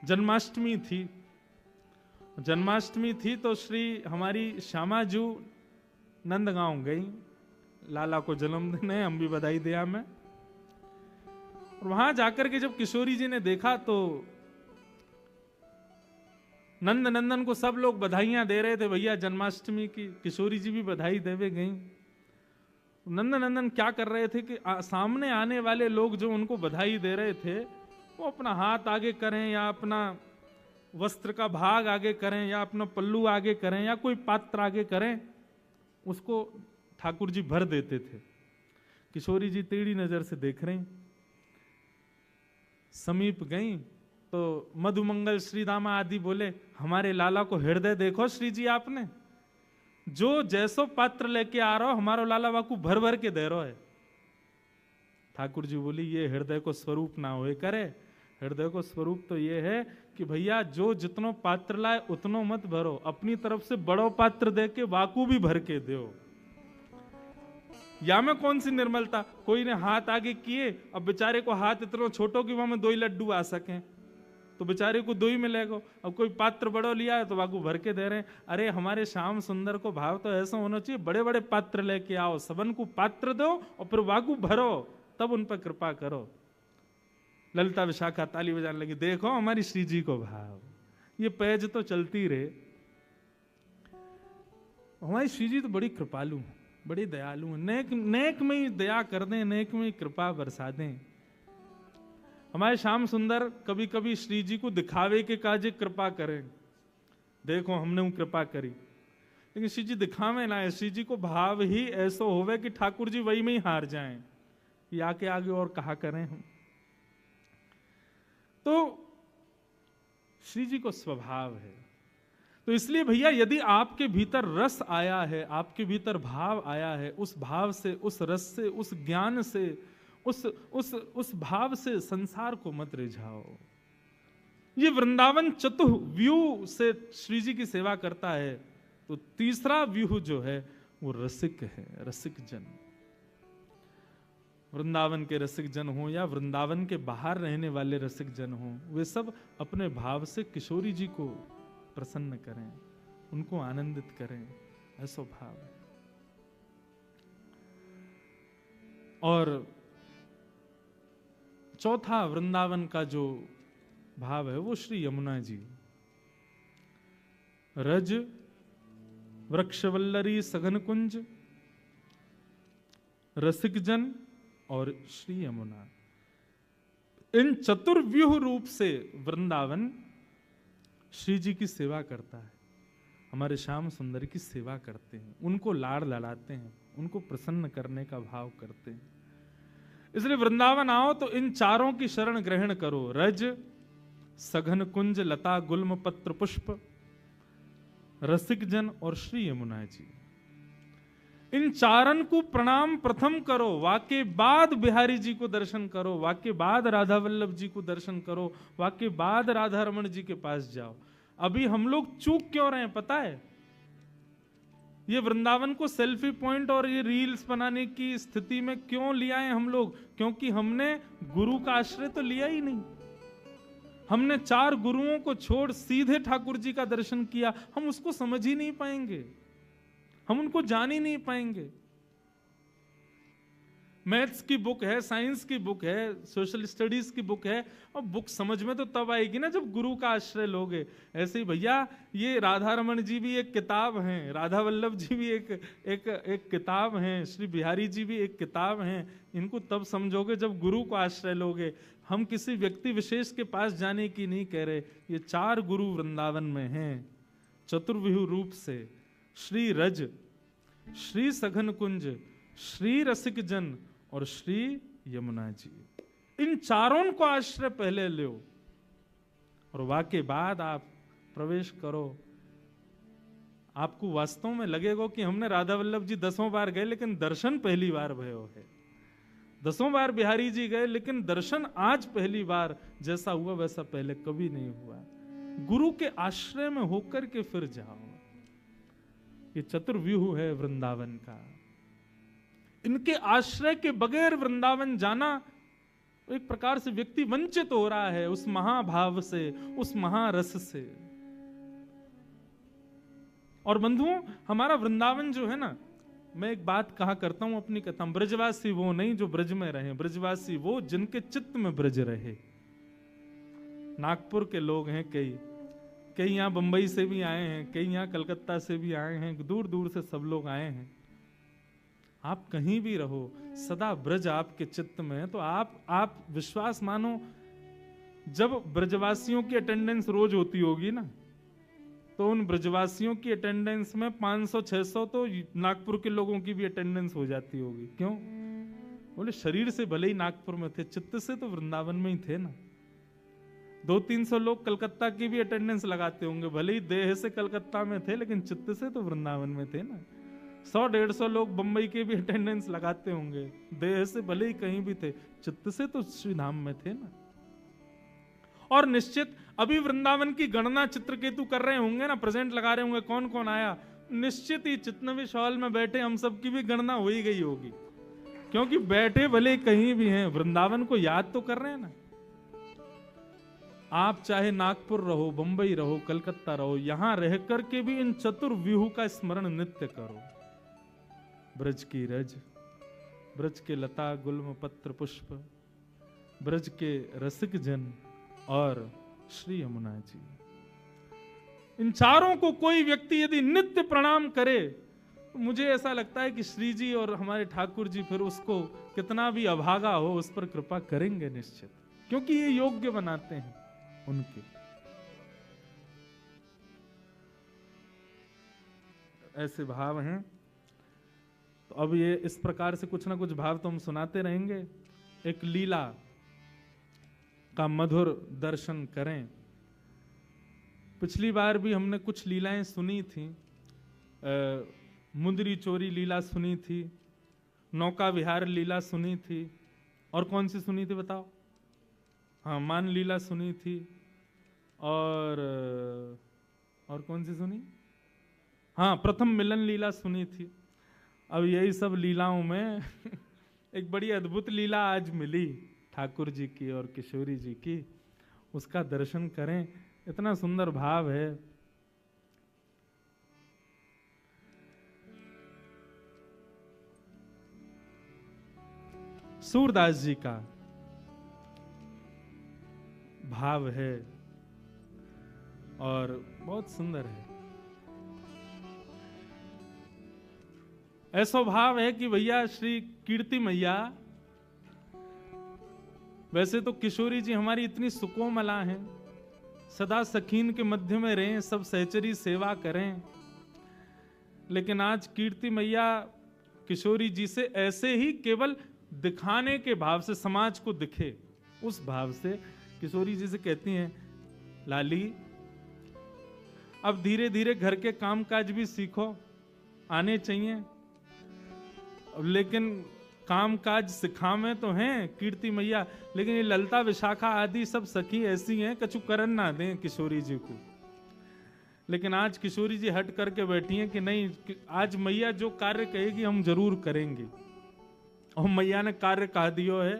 जन्माष्टमी थी तो श्री हमारी श्यामाजू नंदगांव गई, लाला को जन्मदिन है, हम भी बधाई दिया मैं। और वहां जाकर के जब किशोरी जी ने देखा तो नंदन को सब लोग बधाइयां दे रहे थे, भैया जन्माष्टमी की। किशोरी जी भी बधाई देवे गई। नंदन क्या कर रहे थे कि सामने आने वाले लोग जो उनको बधाई दे रहे थे वो अपना हाथ आगे करें या अपना वस्त्र का भाग आगे करें या अपना पल्लू आगे करें या कोई पात्र आगे करें, उसको ठाकुर जी भर देते थे। किशोरी जी टेढ़ी नजर से देख रही, समीप गई तो मधुमंगल श्री दामा आदि बोले, हमारे लाला को हृदय देखो श्री जी आपने, जो जैसो पात्र लेके आ रहा हो हमारो लाला वाकू भर भर के दे रहा है। ठाकुर जी बोली, ये हृदय को स्वरूप ना होए करे, हृदय को स्वरूप तो ये है कि भैया जो जितनो पात्र लाए उतनो मत भरो, अपनी तरफ से बड़ो पात्र दे के वाकू भी भर के दो। या में कौन सी निर्मलता, कोई ने हाथ आगे किए, अब बेचारे को हाथ इतना छोटो कि वहां में 2 ही लड्डू आ सकें, तो बेचारे को 2 ही मिलेगा। अब कोई पात्र बड़ो लिया है तो वाकू भर के दे रहे हैं। अरे हमारे श्याम सुंदर को भाव तो ऐसा होना चाहिए, बड़े बड़े पात्र लेके आओ, सबन को पात्र दो और फिर वाकू भरो, तब उन पर कृपा करो। ललिता विशाखा ताली बजाने लगी, देखो हमारी श्री जी को भाव, ये पैज तो चलती रहे। हमारी श्री जी तो बड़ी कृपालु, बड़ी दयालु है, नेक में ही दया कर दें, नेक में ही कृपा बरसा दें। हमारे श्याम सुंदर कभी कभी श्री जी को दिखावे के काजे कृपा करें, देखो हमने वो कृपा करी, लेकिन श्री जी दिखावे ना है, श्री जी को भाव ही ऐसा होवे कि ठाकुर जी वही में ही हार जाएं, या के आगे और कहा करें हम। तो श्री जी को स्वभाव है। तो इसलिए भैया यदि आपके भीतर रस आया है, आपके भीतर भाव आया है, उस भाव से, उस रस से, उस ज्ञान से, उस भाव से संसार को मत रिझाओ। ये वृंदावन चतुर्व्यूह से श्री जी की सेवा करता है। तो तीसरा व्यूह जो है वो रसिक है, रसिक जन। वृंदावन के रसिक जन हो या वृंदावन के बाहर रहने वाले रसिक जन हो, वे सब अपने भाव से किशोरी जी को प्रसन्न करें, उनको आनंदित करें, ऐसा भाव है। और चौथा वृंदावन का जो भाव है वो श्री यमुना जी, रज वृक्षवल्लरी सघन कुंज, रसिक जन और श्री यमुना। इन चतुर्व्यूह रूप से वृंदावन श्री जी की सेवा करता है, हमारे श्याम सुंदर की सेवा करते हैं, उनको लाड़ लड़ाते हैं, उनको प्रसन्न करने का भाव करते हैं। इसलिए वृंदावन आओ तो इन चारों की शरण ग्रहण करो, रज सघन कुंज लता गुल्म पत्र पुष्प, रसिक जन और श्री यमुना जी। इन चारण को प्रणाम प्रथम करो, वाके बाद बिहारी जी को दर्शन करो, वाके बाद राधा वल्लभ जी को दर्शन करो, वाके बाद राधा रमन जी के पास जाओ। अभी हम लोग चूक क्यों रहे हैं पता है? ये वृंदावन को सेल्फी पॉइंट और ये रील्स बनाने की स्थिति में क्यों लिया है हम लोग? क्योंकि हमने गुरु का आश्रय तो लिया ही नहीं। हमने 4 गुरुओं को छोड़ सीधे ठाकुर जी का दर्शन किया, हम उसको समझ ही नहीं पाएंगे, हम उनको जान ही नहीं पाएंगे। मैथ्स की बुक है, साइंस की बुक है, सोशल स्टडीज की बुक है, और बुक समझ में तो तब आएगी ना जब गुरु का आश्रय लोगे। ऐसे ही भैया ये राधा रमन जी भी एक किताब हैं, राधा वल्लभ जी भी एक किताब हैं, श्री बिहारी जी भी एक किताब हैं। इनको तब समझोगे जब गुरु को आश्रय लोगे। हम किसी व्यक्ति विशेष के पास जाने की नहीं कह रहे, ये 4 गुरु वृंदावन में हैं चतुर्व्यूह रूप से, श्री रज, श्री सघन कुंज, श्री रसिक जन और श्री यमुना जी। इन चारों को आश्रय पहले लो और वाके बाद आप प्रवेश करो। आपको वास्तव में लगेगा कि हमने राधा वल्लभ जी 10 बार गए लेकिन दर्शन पहली बार भयो है, 10 बार बिहारी जी गए लेकिन दर्शन आज पहली बार। जैसा हुआ वैसा पहले कभी नहीं हुआ। गुरु के आश्रय में होकर के फिर जाओ। ये चतुर्व्यूह है वृंदावन का। इनके आश्रय के बगैर वृंदावन जाना एक प्रकार से व्यक्ति वंचित हो रहा है उस महाभाव से, उस महारस से। और बंधुओं, हमारा वृंदावन जो है ना, मैं एक बात कहा करता हूं अपनी कथा में, ब्रजवासी वो नहीं जो ब्रज में रहे, ब्रजवासी वो जिनके चित्त में ब्रज रहे। नागपुर के लोग हैं कई यहाँ बंबई से भी आए हैं, कई यहाँ कलकत्ता से भी आए हैं, दूर दूर से सब लोग आए हैं। आप कहीं भी रहो, सदा ब्रज आपके चित्त में है, तो आप विश्वास मानो, जब ब्रजवासियों की अटेंडेंस रोज होती होगी ना, तो उन ब्रजवासियों की अटेंडेंस में 500-600 तो नागपुर के लोगों की भी अटेंडेंस हो जाती होगी। क्यों? बोले शरीर से भले ही नागपुर में थे, चित्त से तो वृंदावन में ही थे ना। 200-300 लोग कलकत्ता की भी अटेंडेंस लगाते होंगे, भले ही देह से कलकत्ता में थे लेकिन चित्त से तो वृंदावन में थे ना। 100-150 लोग बंबई के भी अटेंडेंस लगाते होंगे, देह से भले ही कहीं भी थे, चित्त से तो श्री धाम में थे ना। और निश्चित अभी वृंदावन की गणना चित्रकेतु कर रहे होंगे ना, प्रेजेंट लगा रहे होंगे कौन कौन आया, निश्चित ही चितनवी हॉल में बैठे हम सब की भी गणना हो ही गई होगी, क्योंकि बैठे भले कहीं भी हैं, वृंदावन को याद तो कर रहे हैं ना। आप चाहे नागपुर रहो, बंबई रहो, कलकत्ता रहो, यहां रह करके भी इन चतुर्व्यूह का स्मरण नित्य करो। ब्रज की रज, ब्रज के लता गुल्म पत्र पुष्प, ब्रज के रसिक जन और श्री यमुना जी, इन चारों को कोई व्यक्ति यदि नित्य प्रणाम करे, तो मुझे ऐसा लगता है कि श्री जी और हमारे ठाकुर जी फिर उसको कितना भी अभागा हो उस पर कृपा करेंगे निश्चित, क्योंकि ये योग्य बनाते हैं उनके। ऐसे भाव हैं। तो अब ये इस प्रकार से कुछ ना कुछ भाव तो हम सुनाते रहेंगे। एक लीला का मधुर दर्शन करें। पिछली बार भी हमने कुछ लीलाएं सुनी थी, मुंदरी चोरी लीला सुनी थी, नौका विहार लीला सुनी थी, और कौन सी सुनी थी बताओ? हाँ, मान लीला सुनी थी, और कौन सी सुनी? हाँ, प्रथम मिलन लीला सुनी थी। अब यही सब लीलाओं में एक बड़ी अद्भुत लीला आज मिली ठाकुर जी की और किशोरी जी की, उसका दर्शन करें। इतना सुंदर भाव है। सूरदास जी का भाव है और बहुत सुंदर है। ऐसा भाव है कि भैया श्री कीर्ति मैया, वैसे तो किशोरी जी हमारी इतनी सुकोमला हैं, सदा सखीन के मध्य में रहें, सब सहचरी सेवा करें, लेकिन आज कीर्ति मैया किशोरी जी से ऐसे ही केवल दिखाने के भाव से, समाज को दिखे उस भाव से किशोरी जी से कहती हैं, लाली अब धीरे धीरे घर के काम काज भी सीखो, आने चाहिए, लेकिन काम काज सिखावे तो हैं कीर्ति मैया, लेकिन ये ललता विशाखा आदि सब सखी ऐसी हैं कछु करन ना दें किशोरी जी को। लेकिन आज किशोरी जी हट करके बैठी हैं कि नहीं, आज मैया जो कार्य कहेगी हम जरूर करेंगे। और मैया ने कार्य कह दियो है,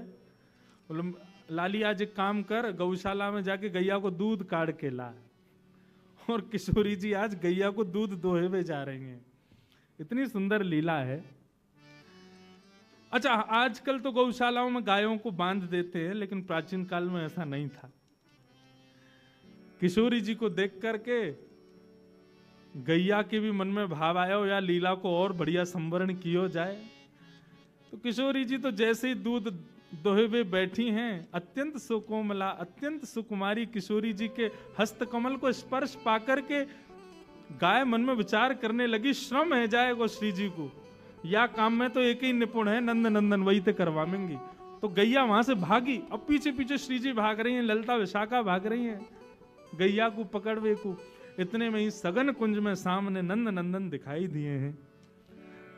लाली आज एक काम कर, गौशाला में जाके गैया को दूध काट के ला। और किशोरी जी आज गैया को दूध दोहे हुए जा रही हैं। इतनी सुंदर लीला है। अच्छा, आजकल तो गौशालाओं में गायों को बांध देते हैं, लेकिन प्राचीन काल में ऐसा नहीं था। किशोरी जी को देख करके गैया के भी मन में भाव आया हो या लीला को और बढ़िया संवरण किया जाए। तो किशोरी जी तो जैसे ही दूध दोहे हुए बैठी हैं, अत्यंत सुकोमला, अत्यंत सुकुमारी किशोरी जी के हस्तकमल को स्पर्श पाकर के गाय मन में विचार करने लगी, श्रम है जाएगा श्री जी को, या काम में तो एक ही निपुण है, नंद नंदन वही ते करवाएंगी। तो गैया वहां से भागी, अब पीछे पीछे श्री जी भाग रही हैं, ललता विशाखा भाग रही हैं गैया को पकड़वे को। इतने में ही सघन कुंज में सामने नंद नंदन दिखाई दिए हैं।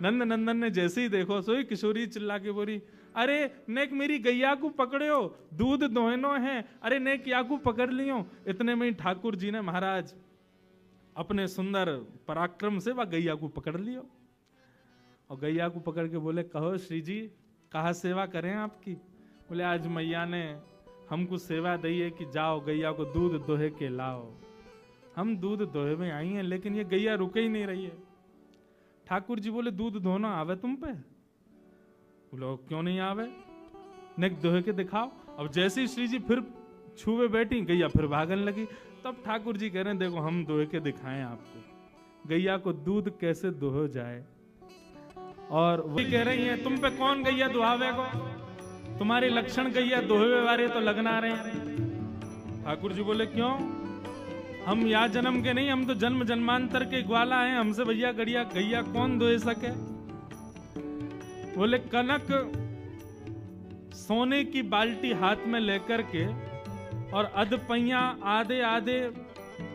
नंद नंदन ने जैसे ही देखो सोई किशोरी चिल्ला के बोली, अरे नेक मेरी गैया को पकड़ो, दूध दोहनो है, अरे नेक या को पकड़ लियो। इतने में ही ठाकुर जी ने महाराज अपने सुंदर पराक्रम से वह गैया को पकड़ लियो, और गैया को पकड़ के बोले, कहो श्री जी कहा सेवा करें आपकी। बोले आज मैया ने हमको सेवा दी है कि जाओ गैया को दूध दोहे के लाओ। हम दूध दोहे में आई हैं, लेकिन ये गैया रुके ही नहीं रही है। ठाकुर जी बोले दूध धोना आवे तुम पे? बोलो क्यों नहीं आवे, नेक दोहे के दिखाओ। अब जैसे ही श्री जी फिर छुए बैठी, गैया फिर भागने लगी। तब ठाकुर जी कह रहे हैं देखो हम दोहे के दिखाएं आपको, गैया को दूध कैसे दोहो जाए। और वो कह रही है तुम पे कौन गैया दुहावे को, तुम्हारे लक्षण गैया दोहे वाले तो लगना रहे हैं। ठाकुर जी बोले क्यों, हम या जन्म के नहीं, हम तो जन्म जन्मांतर के ग्वाला हैं, हमसे भैया गड़िया गैया कौन दोहे सके। बोले कनक सोने की बाल्टी हाथ में लेकर के और अधपैया आधे आधे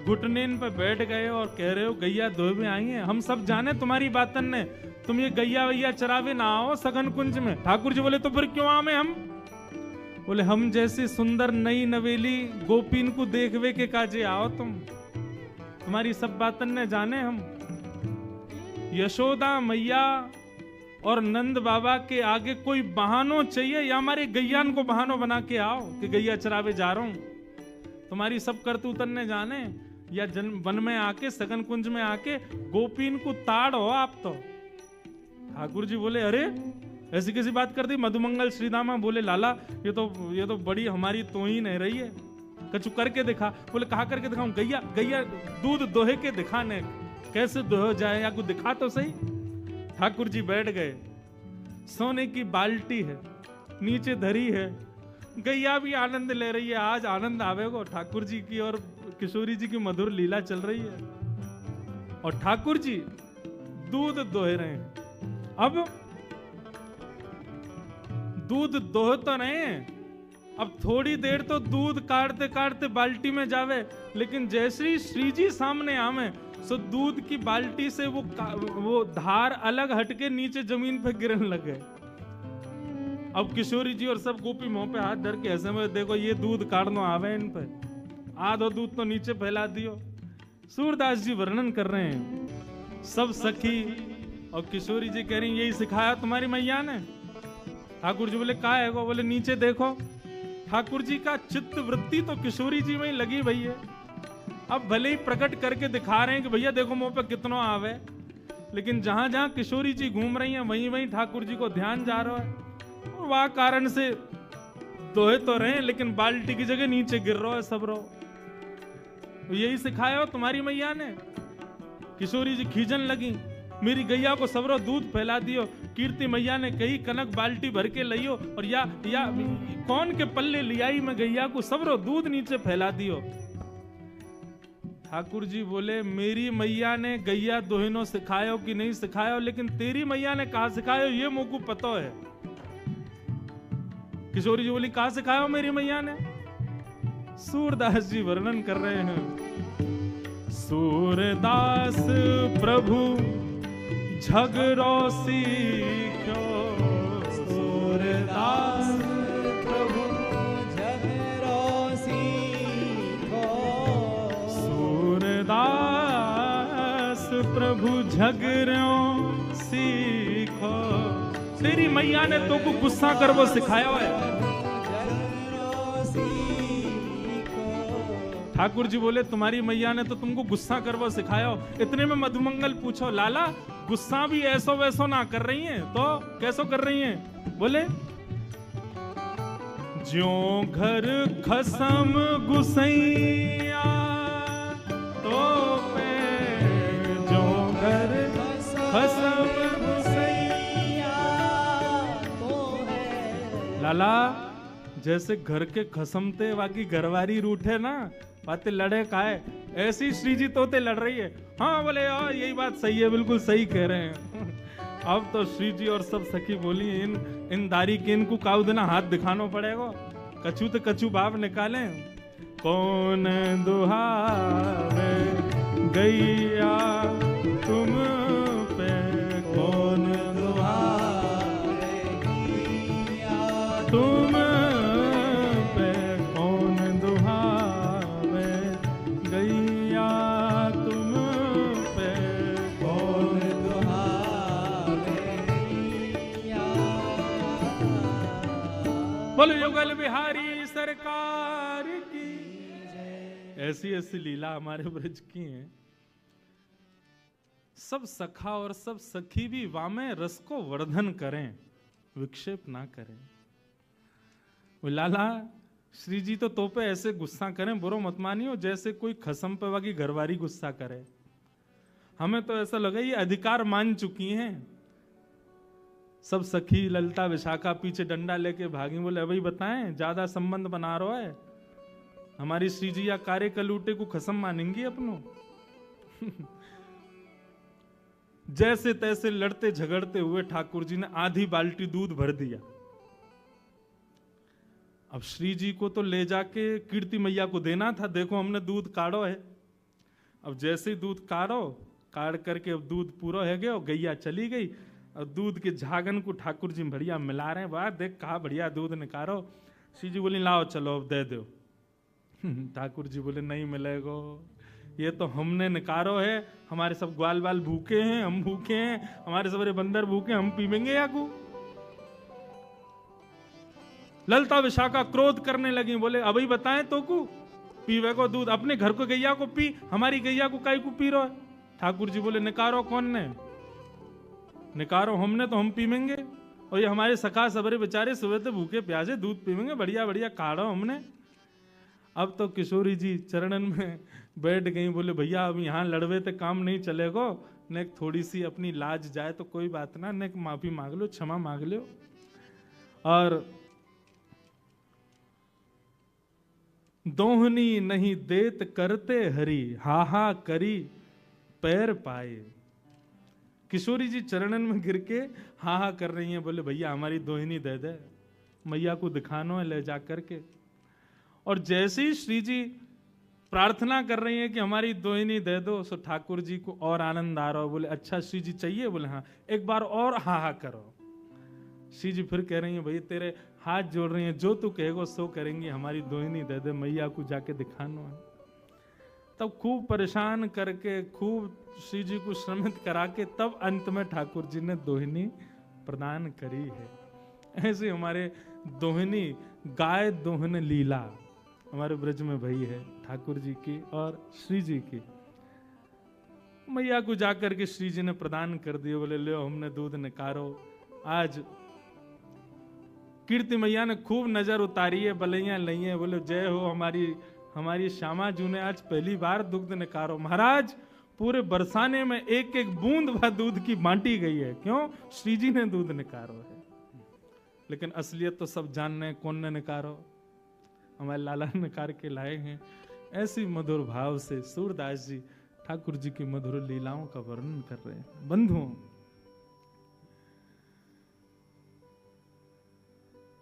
घुटनेन पे बैठ गए और कह रहे हो गैया दोहे में आई हैं। हम सब जाने तुम्हारी बातन ने, तुम ये गैया वैया चरावे ना आओ सघन कुंज में। ठाकुर जी बोले तो फिर क्यों आवे हम? बोले हम जैसी सुंदर नई नवेली गोपीन को देखवे के काजे आओ तुम, तुम्हारी सब बातन ने जाने हम। यशोदा मैया और नंद बाबा के आगे कोई बहानो चाहिए या हमारे गैयान को बहानो बना के आओ कि गैया चरावे जा रहा हूं। तुम्हारी सब करतूतन ने जाने, या वन में आके सघन कुंज में आके गोपीन को ताड़ हो आप तो। ठाकुर जी बोले अरे ऐसी कैसी बात कर दी मधुमंगल श्रीदामा। बोले लाला ये तो बड़ी हमारी तोहीन है रही है, कछु करके दिखा। बोले कहा करके दिखाऊं? गैया गैया दूध दोहे के दिखाने, कैसे दोहे जाए या कुछ दिखा तो सही। ठाकुर जी बैठ गए, सोने की बाल्टी है नीचे धरी है, गैया भी आनंद ले रही है। आज आनंद आवेगो, ठाकुर जी की और किशोरी जी की मधुर लीला चल रही है और ठाकुर जी दूध दोहे रहे हैं। अब दूध दोह तो रहे हैं, अब थोड़ी देर तो दूध काटते काटते बाल्टी में जावे, लेकिन जैसे ही श्री जी सामने आवे सो दूध की बाल्टी से वो धार अलग हटके नीचे जमीन पे गिरने लगे। अब किशोरी जी और सब गोपी मुंह पे हाथ धर के ऐसे में देखो ये दूध काटनो आवे इन पे, आधो दूध तो नीचे फैला दियो। सूरदास जी वर्णन कर रहे हैं, सब सखी और किशोरी जी कह रही यही सिखाया तुम्हारी मैया ने। ठाकुर जी बोले का है वो? बोले नीचे देखो। ठाकुर जी का चित्त वृत्ति तो किशोरी जी में ही लगी भैया। अब भले ही प्रकट करके दिखा रहे हैं कि भैया देखो मुंह पे कितना आवे, लेकिन जहां जहां किशोरी जी घूम रही हैं वहीं वहीं ठाकुर जी को ध्यान जा रहा है। और वह कारण से दोहे तो रहे लेकिन बाल्टी की जगह नीचे गिर रहा है सब रो। तो यही सिखाया हो तुम्हारी मैया ने। किशोरी जी खींचन लगी, मेरी गैया को सबरो दूध फैला दियो। कीर्ति मैया ने कही कनक बाल्टी भर के लियो और या कौन के पल्ले लियाई में गैया को सबरो दूध नीचे फैला दियो। ठाकुर जी बोले मेरी मैया ने गैया दोहिनो सिखायो कि नहीं सिखायो, लेकिन तेरी मैया ने कहा सिखायो ये मुझको पता है। किशोरी जी बोली कहा सिखायो मेरी मैया ने? सूरदास जी वर्णन कर रहे हैं, सूरदास प्रभु झगड़ो सीख्यो, सूरदास प्रभु झगड़ो सीखो, सूरदास प्रभु झगड़ो सीखो। तेरी मैया ने तो को गुस्सा कर वो सिखाया है। ठाकुर जी बोले तुम्हारी मैया ने तो तुमको गुस्सा कर वो सिखाया हो। इतने में मधुमंगल पूछो लाला गुस्सा भी ऐसो वैसो ना कर रही हैं तो कैसो कर रही हैं? बोले ज्यों घर खसम गुसैया तो पे, ज्यों घर खसम गुसैया तो है। लाला जैसे घर के खसमते बाकी घरवारी रूठे ना बातें लड़े काहे, ऐसी श्री जी तोते लड़ रही है। हाँ बोले यार यही बात सही है, बिल्कुल सही कह रहे हैं। अब तो श्री जी और सब सखी बोली इन दारी के इनको काउ देना हाथ दिखाना पड़ेगा। कछु तो कछु भाव निकाले। कौन दुहावे गैया तुम पे, कौन दुहावे गैया तुम पे, कौन दुहावे गैया तुम पे, कौन दुहावे गैया। बोलो ऐसी ऐसी लीला हमारे ब्रज की है। सब सखा और सब सखी भी वामे रस को वर्धन करें, विक्षेप ना करें। वो लाला श्री जी तो पे ऐसे गुस्सा करें, बुरो मत मानियो, जैसे कोई खसम पे वाकी घरवारी गुस्सा करे। हमें तो ऐसा लगा ये अधिकार मान चुकी हैं। सब सखी ललिता विशाखा पीछे डंडा लेके भागी, बोले अभी बताएं ज्यादा संबंध बना रहा है, हमारी श्री जी या कार्य कलूटे को खसम मानेंगी अपनों। जैसे तैसे लड़ते झगड़ते हुए ठाकुर जी ने आधी बाल्टी दूध भर दिया। अब श्री जी को तो ले जाके कीर्ति मैया को देना था, देखो हमने दूध काढ़ो है। अब जैसे ही दूध काढ़ करके अब दूध पूरा है गया, गैया चली गई और दूध के झागन को ठाकुर जी बढ़िया मिला रहे हैं। वाह देख कहा बढ़िया दूध निकालो। श्री जी बोली लाओ चलो अब दे दो। ठाकुर जी बोले नहीं मिलेगो, ये तो हमने निकारो है, हमारे सब ग्वाल बाल भूखे हैं, हम भूखे हैं, हमारे सबरे बंदर भूखे, हम पीवेंगे या को। ललिता विशाखा क्रोध करने लगी, बोले अभी बताएं तो को पीवे को दूध, अपने घर को गैया को पी, हमारी गैया को काई को पी रहा है। ठाकुर जी बोले निकारो कौन ने, निकारो हमने तो हम पीवेंगे, और ये हमारे सखा सबरे बेचारे सुबह से भूखे प्यासे दूध पीवेंगे, बढ़िया बढ़िया काढ़ो हमने। अब तो किशोरी जी चरणन में बैठ गई, बोले भैया अब यहाँ लड़वे तो काम नहीं चलेगो, ने थोड़ी सी अपनी लाज जाए तो कोई बात ना, ने माफी मांग लो, क्षमा मांग लो। और दोहनी नहीं देत करते हरी, हा करी पैर पाए। किशोरी जी चरणन में गिर के हा कर रही हैं, बोले भैया हमारी दोहिनी दे दे, मैया को दिखानो है ले जा करके। और जैसे ही श्री जी प्रार्थना कर रही हैं कि हमारी दोहिनी दे दो, सो ठाकुर जी को और आनंद आ रहा हो, बोले अच्छा श्री जी चाहिए, बोले हाँ एक बार और हा करो। श्री जी फिर कह रही हैं भैया तेरे हाथ जोड़ रही हैं, जो तू कहेगो सो करेंगी, हमारी दोहिनी दे दे, मैया को जाके दिखानो है। तब खूब परेशान करके खूब श्री जी को श्रमित करा के तब अंत में ठाकुर जी ने दोहिनी प्रदान करी है। ऐसे हमारे दोहिनी गाय दोहन लीला हमारे ब्रज में भई है, ठाकुर जी की और श्री जी की। मैया को जाकर के श्री जी ने प्रदान कर दिए, बोले लो हमने दूध निकारो। आज कीर्ति मैया ने खूब नजर उतारी है, बलैया लई है, बोले जय हो हमारी श्यामा जू ने आज पहली बार दुग्ध निकारो। महाराज पूरे बरसाने में एक एक बूंद भर दूध की बांटी गई है, क्यों श्री जी ने दूध निकारो है। लेकिन असलियत तो सब जानने हैं कौन ने निकारो, हमारे लाला निकार के लाए हैं। ऐसी मधुर भाव से सूरदास जी ठाकुर जी की मधुर लीलाओं का वर्णन कर रहे हैं। बंधुओं,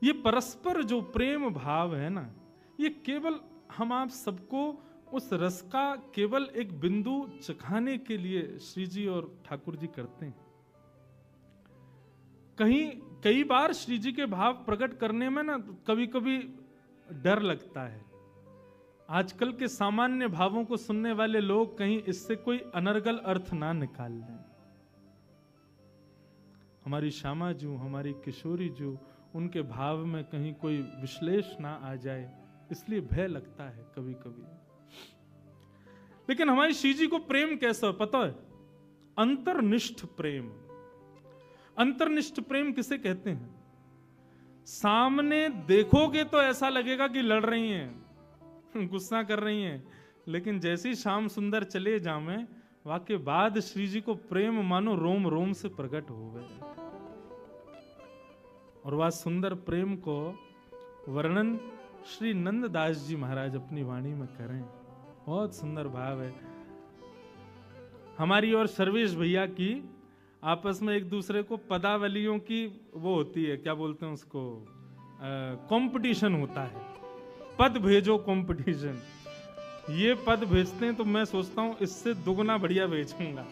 ये परस्पर जो प्रेम भाव है ना, ये केवल हम आप सबको उस रस का केवल एक बिंदु चखाने के लिए श्री जी और ठाकुर जी करते हैं। कई बार श्री जी के भाव प्रकट करने में ना कभी कभी डर लगता है। आजकल के सामान्य भावों को सुनने वाले लोग कहीं इससे कोई अनर्गल अर्थ ना निकाल लें। हमारी श्यामा जू, हमारी किशोरी जू, उनके भाव में कहीं कोई विश्लेष ना आ जाए, इसलिए भय लगता है कभी कभी। लेकिन हमारी श्री जी को प्रेम कैसा है पता है? अंतर्निष्ठ प्रेम। अंतर्निष्ठ प्रेम किसे कहते हैं? सामने देखोगे तो ऐसा लगेगा कि लड़ रही हैं, गुस्सा कर रही हैं, लेकिन जैसे ही श्याम सुंदर चले जावे वाके बाद श्री जी को प्रेम मानो रोम रोम से प्रकट हो गए। और वह सुंदर प्रेम को वर्णन श्री नंददास जी महाराज अपनी वाणी में करें। बहुत सुंदर भाव है। हमारी और सर्वेश भैया की आपस में एक दूसरे को पदावलियों की वो होती है, क्या बोलते हैं उसको, कंपटीशन होता है, पद भेजो कंपटीशन। ये पद भेजते हैं तो मैं सोचता हूं इससे दुगना बढ़िया भेजूंगा।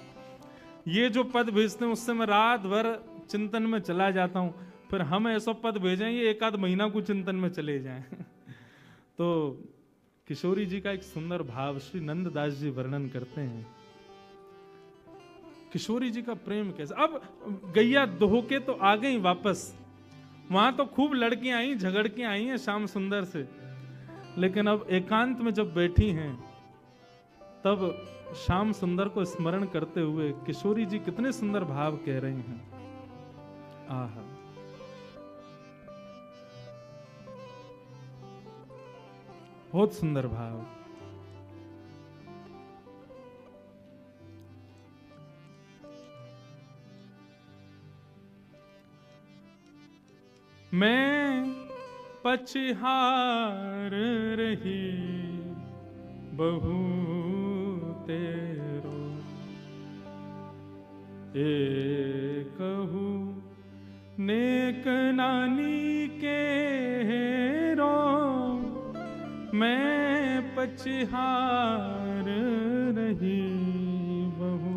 ये जो पद भेजते हैं उससे मैं रात भर चिंतन में चला जाता हूं, फिर हम ऐसा पद भेजेंगे एक आध महीना को चिंतन में चले जाएं। तो किशोरी जी का एक सुंदर भाव श्री नंददास जी वर्णन करते हैं। किशोरी जी का प्रेम कैसा। अब गैया दोह के तो आ गई वापस, वहां तो खूब लड़कियां आई, झगड़ के आई हैं श्याम सुंदर से, लेकिन अब एकांत में जब बैठी हैं तब श्याम सुंदर को स्मरण करते हुए किशोरी जी कितने सुंदर भाव कह रही हैं। आहा, बहुत सुंदर भाव। मैं पछहार रही बहू तेरो, कहू नेक नानी के हेरो, मैं पछहार रही बहू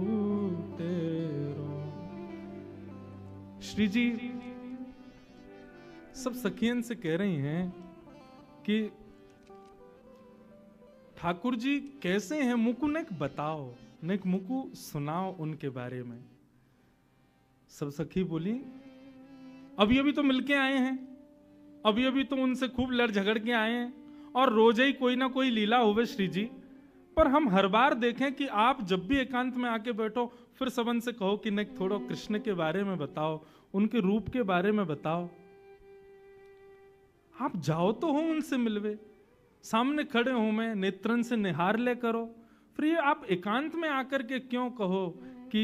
तेरो। श्री जी सब सखियन से कह रही हैं कि ठाकुर जी कैसे हैं, मुकु नेक बताओ, नेक मुकु सुनाओ उनके बारे में। सब सखी बोली अभी अभी तो मिलके आए हैं, अभी अभी तो उनसे खूब लड़ झगड़ के आए हैं, और रोज ही कोई ना कोई लीला होवे श्री जी। पर हम हर बार देखें कि आप जब भी एकांत में आके बैठो फिर सबन से कहो कि नेक थोड़ा कृष्ण के बारे में बताओ, उनके रूप के बारे में बताओ। आप जाओ तो हो उनसे मिलवे, सामने खड़े हो, मैं नेत्रन से निहार ले करो। फिर ये आप एकांत में आकर के क्यों कहो कि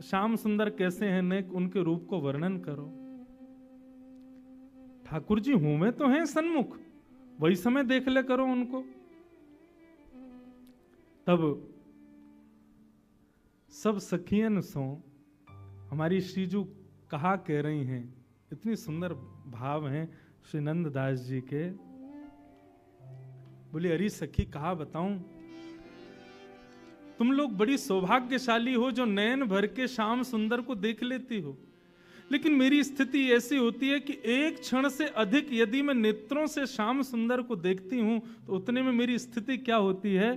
श्याम सुंदर कैसे हैं, नेक उनके रूप को वर्णन करो। ठाकुर जी हूं मैं तो हैं सन्मुख, वही समय देख ले करो उनको। तब सब सखियन सो हमारी श्रीजू कहा कह रही हैं, इतनी सुंदर भाव हैं श्री नंददास जी के। बोली अरे सखी कहा बताऊं, तुम लोग बड़ी सौभाग्यशाली हो जो नयन भर के श्याम सुंदर को देख लेती हो, लेकिन मेरी स्थिति ऐसी होती है कि एक क्षण से अधिक यदि मैं नेत्रों से श्याम सुंदर को देखती हूं तो उतने में मेरी स्थिति क्या होती है,